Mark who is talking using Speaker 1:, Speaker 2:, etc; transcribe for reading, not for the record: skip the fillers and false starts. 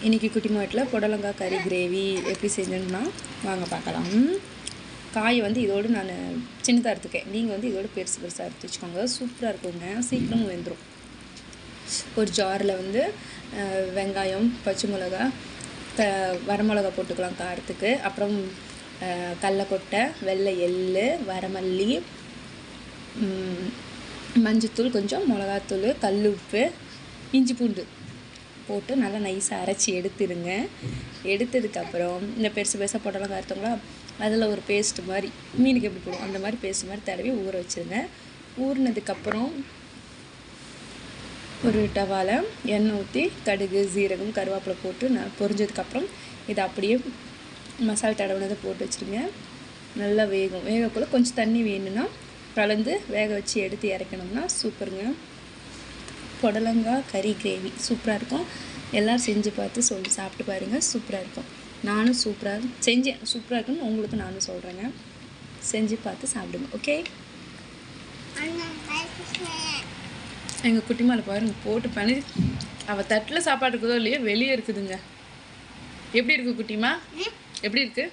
Speaker 1: இன்றைக்கி குட்டிமா வீட்டில் புடலங்காய் கறி கிரேவி எப்படி செஞ்சேன்னா வாங்க பார்க்கலாம். காயை வந்து இதோடு நான் சின்னதாக எடுத்துக்கேன். நீங்கள் வந்து இதோடு பெருசு பெருசாக எடுத்து வச்சுக்கோங்க. சூப்பராக இருக்குங்க, சீக்கிரமும் வெந்துடும். ஒரு ஜாரில் வந்து வெங்காயம், பச்சை மிளகா, வரமிளகா போட்டுக்கலாம் காரத்துக்கு. அப்புறம் கடலக்கொட்டை, வெள்ளை எள்ளு, வரமல்லி, மஞ்சத்தூள் கொஞ்சம், மிளகாத்தூள், கல் உப்பு, இஞ்சி பூண்டு போட்டு நல்லா நைஸாக அரைச்சி எடுத்துடுங்க. எடுத்ததுக்கப்புறம் இந்த பெருசு பெருசாக போட்டெல்லாம் கருத்தவங்களா அதில் ஒரு பேஸ்ட்டு மாதிரி மீனுக்கு எப்படி போடும் அந்த மாதிரி பேஸ்ட் மாதிரி தடவி ஊற வச்சுருங்க. ஊறினதுக்கப்புறம் ஒரு டவாவில் எண்ணெய் ஊற்றி கடுகு, சீரகம், கருவேப்பிலை போட்டு பொரிஞ்சதுக்கப்புறம் இதை அப்படியே மசாலா தடவினதை போட்டு வச்சுருங்க. நல்லா வேகும். வேகக்குள்ளே கொஞ்சம் தண்ணி வேணும்னா கலந்து வேக வச்சு எடுத்து இறக்கணும்னா சூப்பருங்க. புடலங்காய் கறி கிரேவி சூப்பராக இருக்கும். எல்லோரும் செஞ்சு பார்த்து சாப்பிட்டு பாருங்கள். சூப்பராக இருக்கும். நானும் சூப்பராக செஞ்சேன். சூப்பராக இருக்குன்னு உங்களுக்கு நானும் சொல்கிறேங்க. செஞ்சு பார்த்து சாப்பிடுங்க. ஓகே. எங்கள் குட்டிமாலை பாருங்க போட்டு பண்ணி அவள் தட்டில் சாப்பாடு இருக்குதோ இல்லையோ வெளியே இருக்குதுங்க. எப்படி இருக்குது குட்டிமா? எப்படி இருக்குது?